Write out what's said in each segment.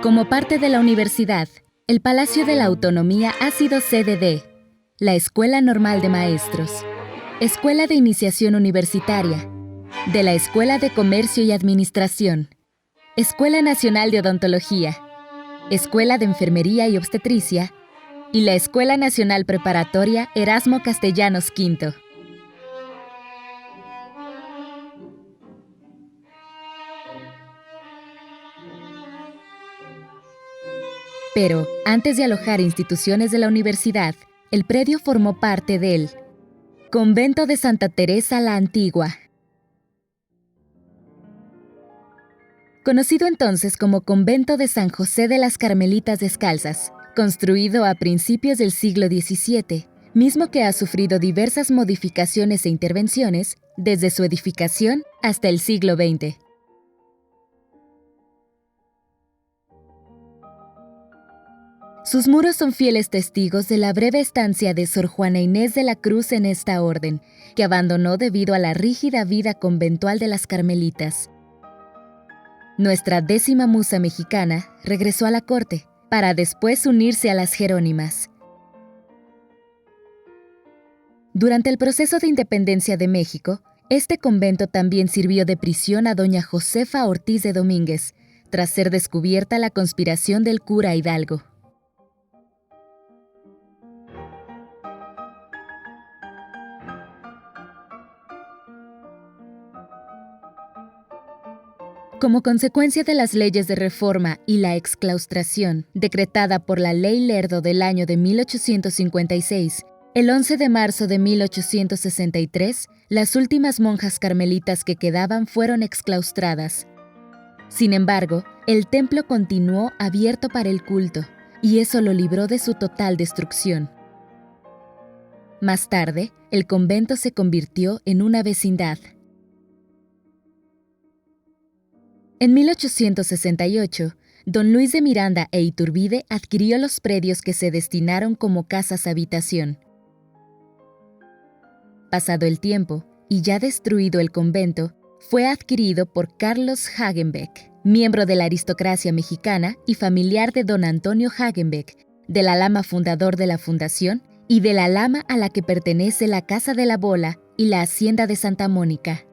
Como parte de la universidad, el Palacio de la Autonomía ha sido sede de la Escuela Normal de Maestros, Escuela de Iniciación Universitaria, de la Escuela de Comercio y Administración, Escuela Nacional de Odontología, Escuela de Enfermería y Obstetricia y la Escuela Nacional Preparatoria Erasmo Castellanos V. Pero, antes de alojar instituciones de la universidad, el predio formó parte del Convento de Santa Teresa la Antigua. Conocido entonces como Convento de San José de las Carmelitas Descalzas, construido a principios del siglo XVII, mismo que ha sufrido diversas modificaciones e intervenciones desde su edificación hasta el siglo XX. Sus muros son fieles testigos de la breve estancia de Sor Juana Inés de la Cruz en esta orden, que abandonó debido a la rígida vida conventual de las carmelitas. Nuestra 10ª musa mexicana regresó a la corte, para después unirse a las jerónimas. Durante el proceso de independencia de México, este convento también sirvió de prisión a doña Josefa Ortiz de Domínguez, tras ser descubierta la conspiración del cura Hidalgo. Como consecuencia de las leyes de reforma y la exclaustración decretada por la Ley Lerdo del año de 1856, el 11 de marzo de 1863, las últimas monjas carmelitas que quedaban fueron exclaustradas. Sin embargo, el templo continuó abierto para el culto, y eso lo libró de su total destrucción. Más tarde, el convento se convirtió en una vecindad. En 1868, don Luis de Miranda e Iturbide adquirió los predios que se destinaron como casas habitación. Pasado el tiempo, y ya destruido el convento, fue adquirido por Carlos Hagenbeck, miembro de la aristocracia mexicana y familiar de don Antonio Hagenbeck, de la lama fundador de la fundación y de la lama a la que pertenece la Casa de la Bola y la Hacienda de Santa Mónica.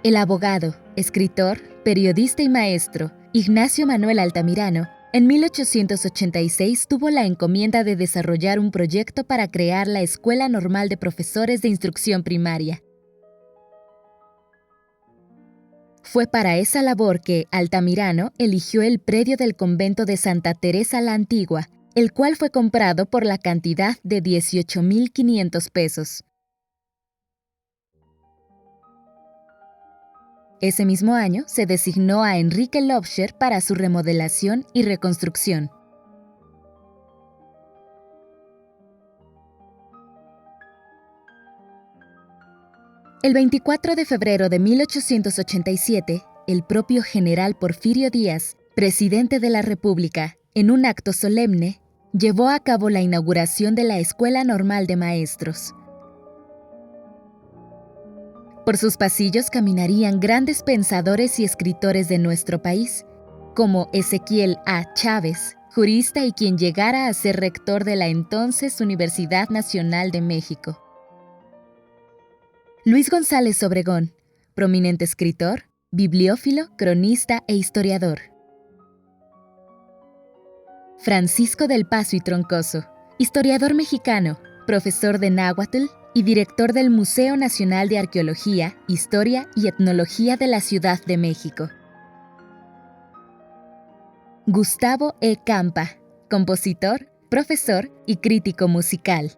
El abogado, escritor, periodista y maestro Ignacio Manuel Altamirano, en 1886 tuvo la encomienda de desarrollar un proyecto para crear la Escuela Normal de Profesores de Instrucción Primaria. Fue para esa labor que Altamirano eligió el predio del convento de Santa Teresa la Antigua, el cual fue comprado por la cantidad de 18,500 pesos. Ese mismo año se designó a Enrique Lobscher para su remodelación y reconstrucción. El 24 de febrero de 1887, el propio general Porfirio Díaz, presidente de la República, en un acto solemne, llevó a cabo la inauguración de la Escuela Normal de Maestros. Por sus pasillos caminarían grandes pensadores y escritores de nuestro país, como Ezequiel A. Chávez, jurista y quien llegara a ser rector de la entonces Universidad Nacional de México. Luis González Obregón, prominente escritor, bibliófilo, cronista e historiador. Francisco del Paso y Troncoso, historiador mexicano, profesor de náhuatl y director del Museo Nacional de Arqueología, Historia y Etnología de la Ciudad de México. Gustavo E. Campa, compositor, profesor y crítico musical.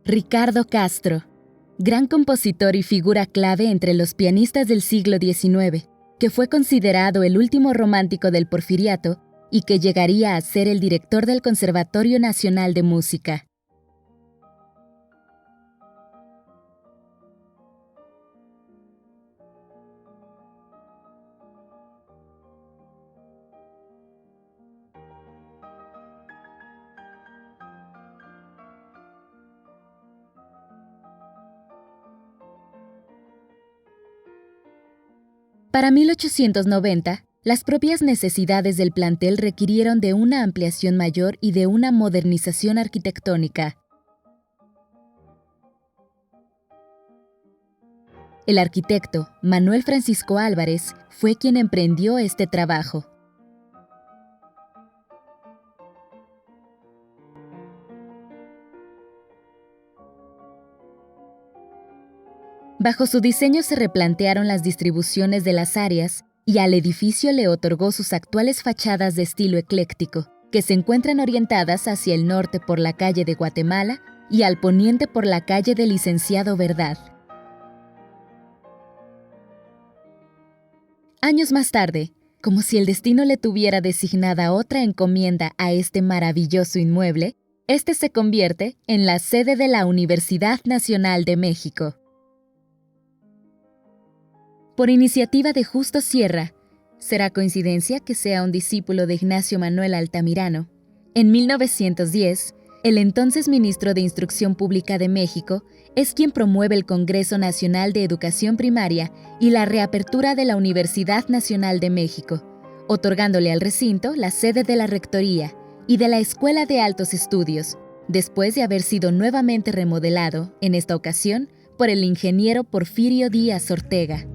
Ricardo Castro, gran compositor y figura clave entre los pianistas del siglo XIX, que fue considerado el último romántico del Porfiriato y que llegaría a ser el director del Conservatorio Nacional de Música. Para 1890, las propias necesidades del plantel requirieron de una ampliación mayor y de una modernización arquitectónica. El arquitecto Manuel Francisco Álvarez fue quien emprendió este trabajo. Bajo su diseño se replantearon las distribuciones de las áreas y al edificio le otorgó sus actuales fachadas de estilo ecléctico, que se encuentran orientadas hacia el norte por la calle de Guatemala y al poniente por la calle del Licenciado Verdad. Años más tarde, como si el destino le tuviera designada otra encomienda a este maravilloso inmueble, este se convierte en la sede de la Universidad Nacional de México. Por iniciativa de Justo Sierra, ¿será coincidencia que sea un discípulo de Ignacio Manuel Altamirano? En 1910, el entonces ministro de Instrucción Pública de México es quien promueve el Congreso Nacional de Educación Primaria y la reapertura de la Universidad Nacional de México, otorgándole al recinto la sede de la Rectoría y de la Escuela de Altos Estudios, después de haber sido nuevamente remodelado, en esta ocasión, por el ingeniero Porfirio Díaz Ortega.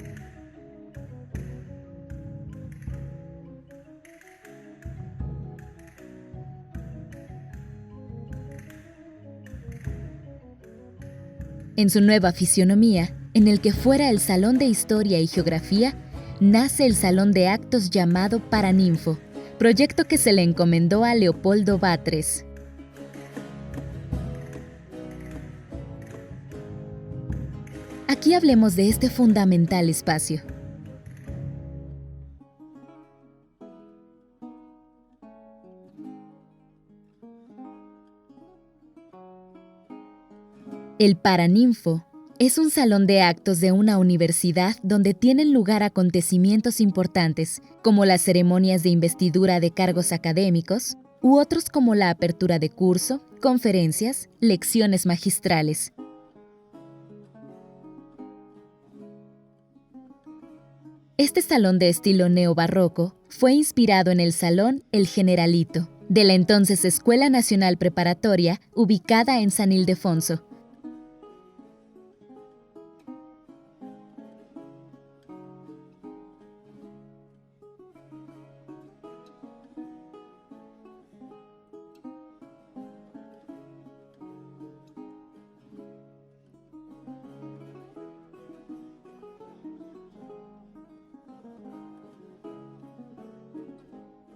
En su nueva fisionomía, en el que fuera el Salón de Historia y Geografía, nace el Salón de Actos llamado Paraninfo, proyecto que se le encomendó a Leopoldo Batres. Aquí hablemos de este fundamental espacio. El Paraninfo es un salón de actos de una universidad donde tienen lugar acontecimientos importantes, como las ceremonias de investidura de cargos académicos, u otros como la apertura de curso, conferencias, lecciones magistrales. Este salón de estilo neobarroco fue inspirado en el Salón El Generalito, de la entonces Escuela Nacional Preparatoria, ubicada en San Ildefonso.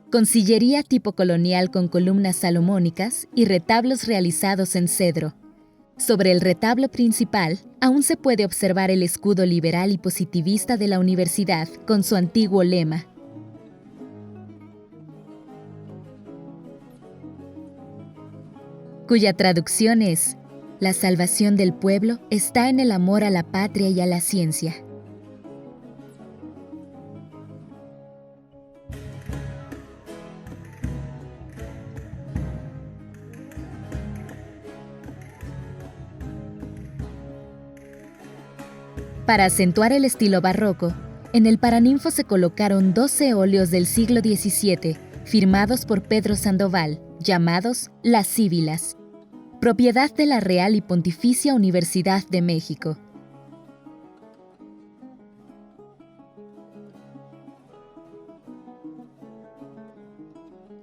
Con sillería tipo colonial con columnas salomónicas y retablos realizados en cedro. Sobre el retablo principal, aún se puede observar el escudo liberal y positivista de la universidad con su antiguo lema. Cuya traducción es: la salvación del pueblo está en el amor a la patria y a la ciencia. Para acentuar el estilo barroco, en el Paraninfo se colocaron 12 óleos del siglo XVII, firmados por Pedro Sandoval, llamados Las Síbilas, propiedad de la Real y Pontificia Universidad de México.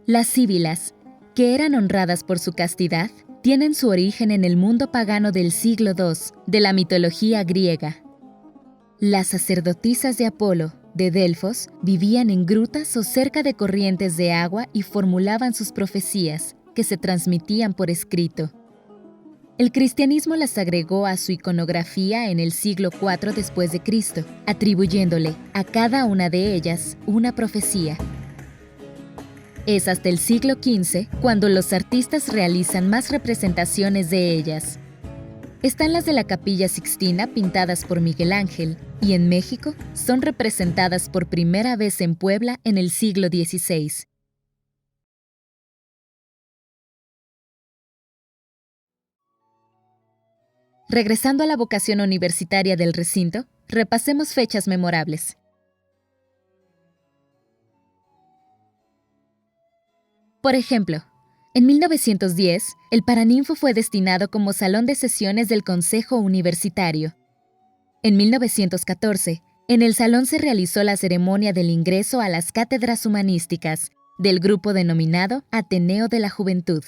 Las síbilas, que eran honradas por su castidad, tienen su origen en el mundo pagano del siglo II, de la mitología griega. Las sacerdotisas de Apolo, de Delfos, vivían en grutas o cerca de corrientes de agua y formulaban sus profecías, que se transmitían por escrito. El cristianismo las agregó a su iconografía en el siglo IV después de Cristo, atribuyéndole a cada una de ellas una profecía. Es hasta el siglo XV cuando los artistas realizan más representaciones de ellas. Están las de la Capilla Sixtina pintadas por Miguel Ángel, y en México son representadas por primera vez en Puebla en el siglo XVI. Regresando a la vocación universitaria del recinto, repasemos fechas memorables. Por ejemplo, en 1910, el Paraninfo fue destinado como salón de sesiones del Consejo Universitario. En 1914, en el salón se realizó la ceremonia del ingreso a las cátedras humanísticas del grupo denominado Ateneo de la Juventud.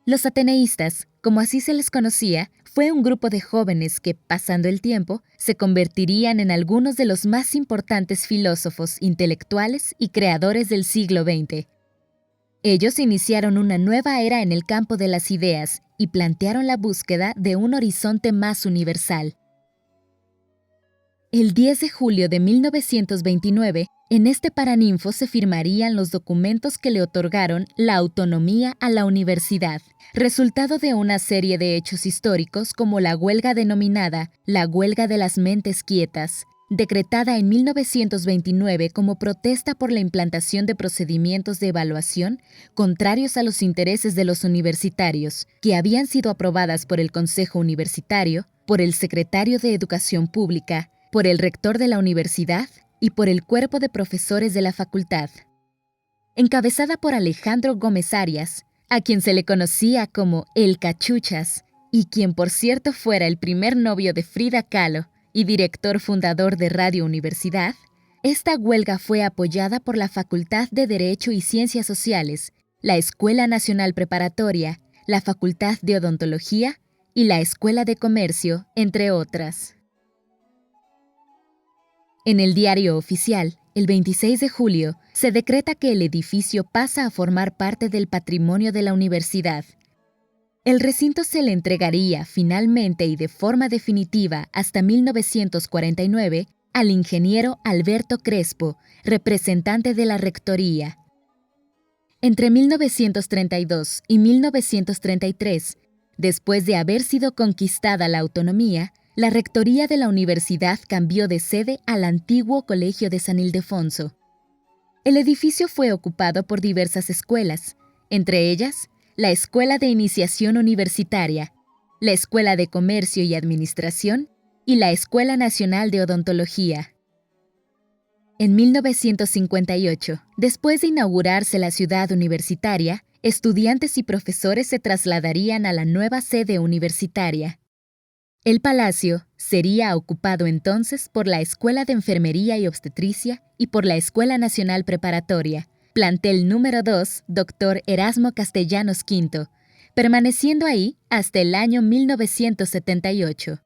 Los ateneístas, como así se les conocía, fue un grupo de jóvenes que, pasando el tiempo, se convertirían en algunos de los más importantes filósofos, intelectuales y creadores del siglo XX. Ellos iniciaron una nueva era en el campo de las ideas y plantearon la búsqueda de un horizonte más universal. El 10 de julio de 1929, en este Paraninfo se firmarían los documentos que le otorgaron la autonomía a la universidad, resultado de una serie de hechos históricos como la huelga denominada la Huelga de las Mentes Quietas, decretada en 1929 como protesta por la implantación de procedimientos de evaluación contrarios a los intereses de los universitarios, que habían sido aprobadas por el Consejo Universitario, por el Secretario de Educación Pública, por el rector de la universidad y por el cuerpo de profesores de la facultad. Encabezada por Alejandro Gómez Arias, a quien se le conocía como el Cachuchas, y quien por cierto fuera el primer novio de Frida Kahlo y director fundador de Radio Universidad, esta huelga fue apoyada por la Facultad de Derecho y Ciencias Sociales, la Escuela Nacional Preparatoria, la Facultad de Odontología y la Escuela de Comercio, entre otras. En el Diario Oficial, el 26 de julio, se decreta que el edificio pasa a formar parte del patrimonio de la universidad. El recinto se le entregaría finalmente y de forma definitiva hasta 1949 al ingeniero Alberto Crespo, representante de la rectoría. Entre 1932 y 1933, después de haber sido conquistada la autonomía, la rectoría de la universidad cambió de sede al antiguo Colegio de San Ildefonso. El edificio fue ocupado por diversas escuelas, entre ellas la Escuela de Iniciación Universitaria, la Escuela de Comercio y Administración y la Escuela Nacional de Odontología. En 1958, después de inaugurarse la ciudad universitaria, estudiantes y profesores se trasladarían a la nueva sede universitaria. El palacio sería ocupado entonces por la Escuela de Enfermería y Obstetricia y por la Escuela Nacional Preparatoria, plantel número 2, Dr. Erasmo Castellanos V, permaneciendo ahí hasta el año 1978.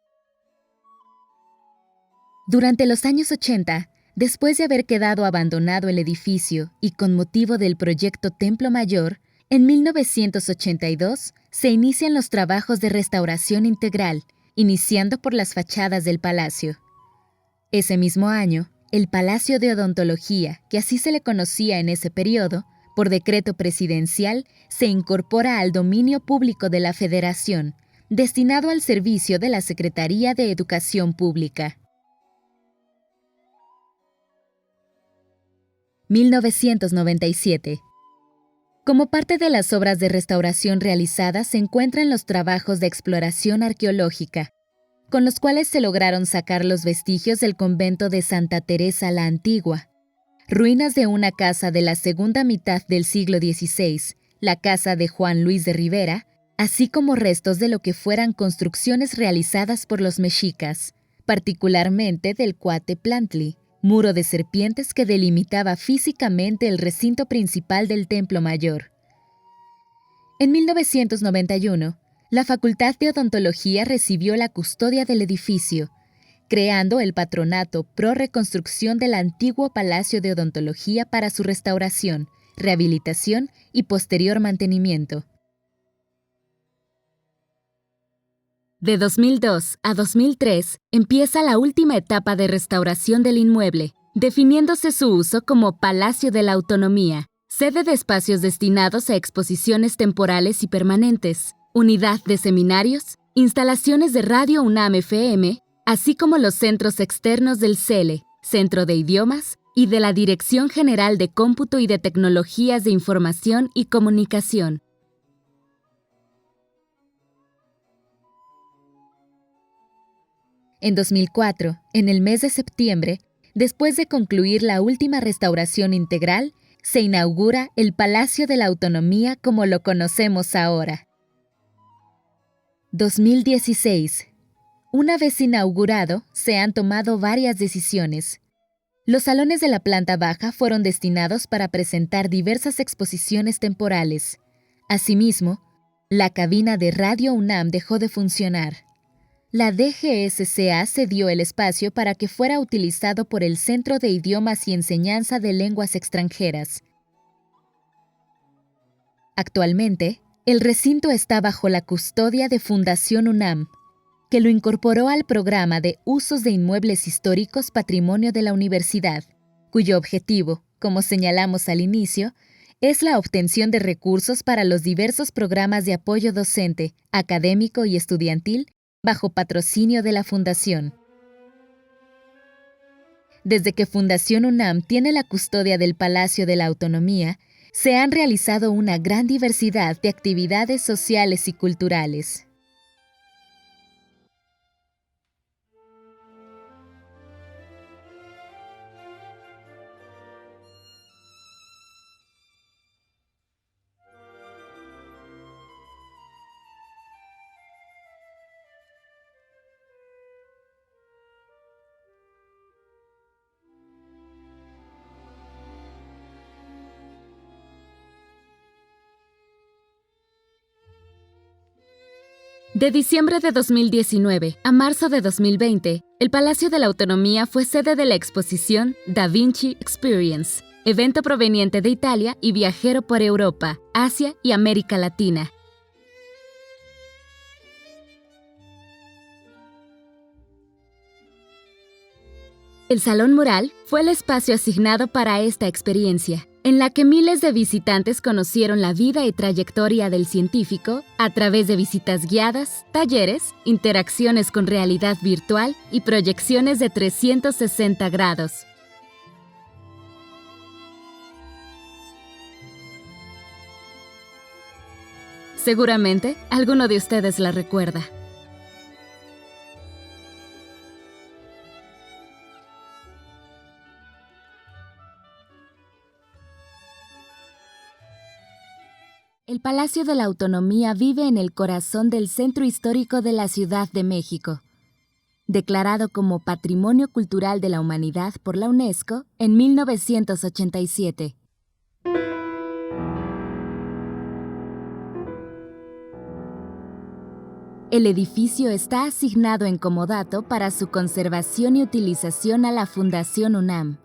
Durante los años 80, después de haber quedado abandonado el edificio y con motivo del proyecto Templo Mayor, en 1982 se inician los trabajos de restauración integral, iniciando por las fachadas del palacio. Ese mismo año, el Palacio de Odontología, que así se le conocía en ese periodo, por decreto presidencial, se incorpora al dominio público de la Federación, destinado al servicio de la Secretaría de Educación Pública. 1997. Como parte de las obras de restauración realizadas se encuentran los trabajos de exploración arqueológica, con los cuales se lograron sacar los vestigios del convento de Santa Teresa la Antigua, ruinas de una casa de la segunda mitad del siglo XVI, la casa de Juan Luis de Rivera, así como restos de lo que fueran construcciones realizadas por los mexicas, particularmente del Cuateplantli, muro de serpientes que delimitaba físicamente el recinto principal del Templo Mayor. En 1991, la Facultad de Odontología recibió la custodia del edificio, creando el Patronato Pro Reconstrucción del antiguo Palacio de Odontología para su restauración, rehabilitación y posterior mantenimiento. De 2002 a 2003 empieza la última etapa de restauración del inmueble, definiéndose su uso como Palacio de la Autonomía, Sede de espacios destinados a exposiciones temporales y permanentes, unidad de seminarios, instalaciones de Radio UNAM FM, así como los centros externos del CELE, Centro de Idiomas, y de la Dirección General de Cómputo y de Tecnologías de Información y Comunicación. En 2004, en el mes de septiembre, después de concluir la última restauración integral, se inaugura el Palacio de la Autonomía como lo conocemos ahora. 2016. Una vez inaugurado, se han tomado varias decisiones. Los salones de la planta baja fueron destinados para presentar diversas exposiciones temporales. Asimismo, la cabina de Radio UNAM dejó de funcionar. La DGSCA cedió el espacio para que fuera utilizado por el Centro de Idiomas y Enseñanza de Lenguas Extranjeras. Actualmente, el recinto está bajo la custodia de Fundación UNAM, que lo incorporó al programa de Usos de Inmuebles Históricos Patrimonio de la Universidad, cuyo objetivo, como señalamos al inicio, es la obtención de recursos para los diversos programas de apoyo docente, académico y estudiantil bajo patrocinio de la Fundación. Desde que Fundación UNAM tiene la custodia del Palacio de la Autonomía, se han realizado una gran diversidad de actividades sociales y culturales. De diciembre de 2019 a marzo de 2020, el Palacio de la Autonomía fue sede de la exposición Da Vinci Experience, evento proveniente de Italia y viajero por Europa, Asia y América Latina. El Salón Mural fue el espacio asignado para esta experiencia, en la que miles de visitantes conocieron la vida y trayectoria del científico a través de visitas guiadas, talleres, interacciones con realidad virtual y proyecciones de 360 grados. Seguramente, alguno de ustedes la recuerda. El Palacio de la Autonomía vive en el corazón del centro histórico de la Ciudad de México, declarado como Patrimonio Cultural de la Humanidad por la UNESCO en 1987. El edificio está asignado en comodato para su conservación y utilización a la Fundación UNAM.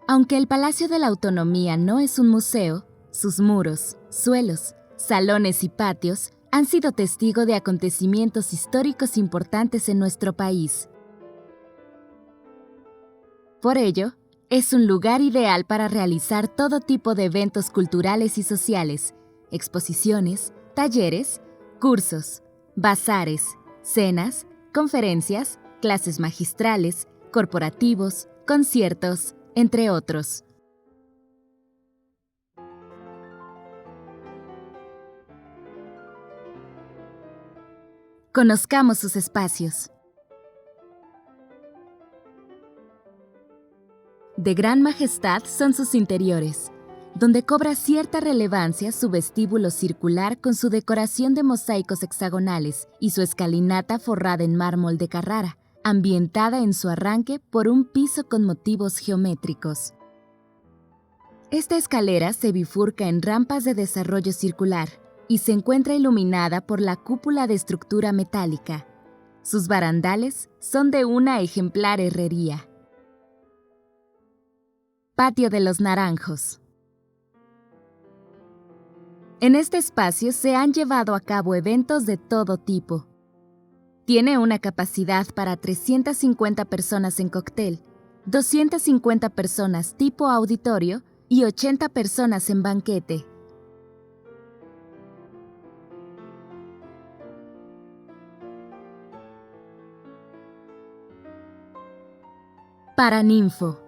Aunque el Palacio de la Autonomía no es un museo, sus muros, suelos, salones y patios han sido testigo de acontecimientos históricos importantes en nuestro país. Por ello, es un lugar ideal para realizar todo tipo de eventos culturales y sociales, exposiciones, talleres, cursos, bazares, cenas, conferencias, clases magistrales, corporativos, conciertos, entre otros. Conozcamos sus espacios. De gran majestad son sus interiores, donde cobra cierta relevancia su vestíbulo circular con su decoración de mosaicos hexagonales y su escalinata forrada en mármol de Carrara, ambientada en su arranque por un piso con motivos geométricos. Esta escalera se bifurca en rampas de desarrollo circular y se encuentra iluminada por la cúpula de estructura metálica. Sus barandales son de una ejemplar herrería. Patio de los Naranjos. En este espacio se han llevado a cabo eventos de todo tipo. Tiene una capacidad para 350 personas en cóctel, 250 personas tipo auditorio y 80 personas en banquete. Paraninfo.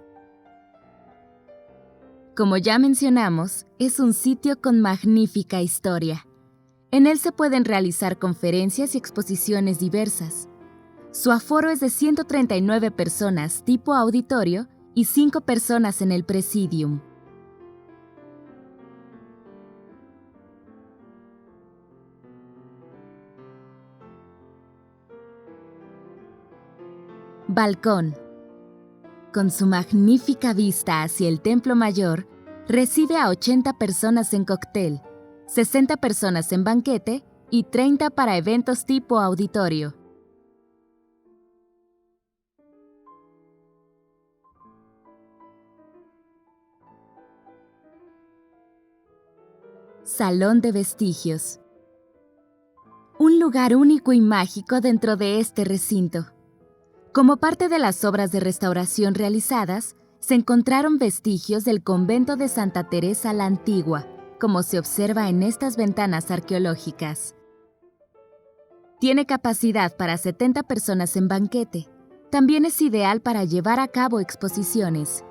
Como ya mencionamos, es un sitio con magnífica historia. En él se pueden realizar conferencias y exposiciones diversas. Su aforo es de 139 personas tipo auditorio y 5 personas en el Presidium. Balcón. Con su magnífica vista hacia el Templo Mayor, recibe a 80 personas en cóctel, 60 personas en banquete y 30 para eventos tipo auditorio. Salón de Vestigios. Un lugar único y mágico dentro de este recinto. Como parte de las obras de restauración realizadas, se encontraron vestigios del convento de Santa Teresa la Antigua, como se observa en estas ventanas arqueológicas. Tiene capacidad para 70 personas en banquete. También es ideal para llevar a cabo exposiciones.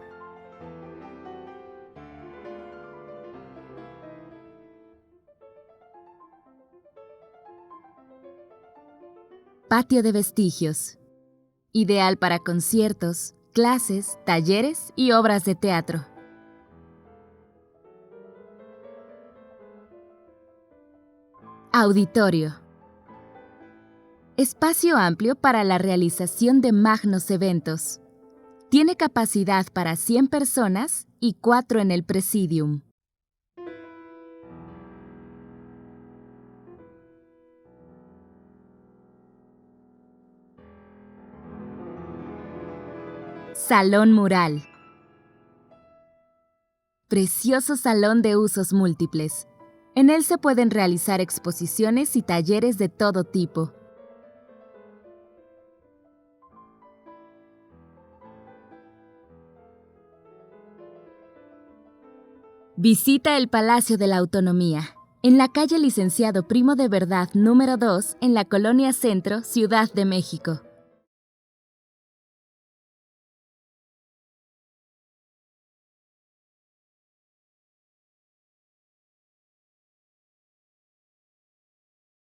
Patio de Vestigios. Ideal para conciertos, clases, talleres y obras de teatro. Auditorio. Espacio amplio para la realización de magnos eventos. Tiene capacidad para 100 personas y 4 en el Presidium. Salón mural. Precioso salón de usos múltiples. En él se pueden realizar exposiciones y talleres de todo tipo. Visita el Palacio de la Autonomía, en la calle Licenciado Primo de Verdad número 2, en la Colonia Centro, Ciudad de México.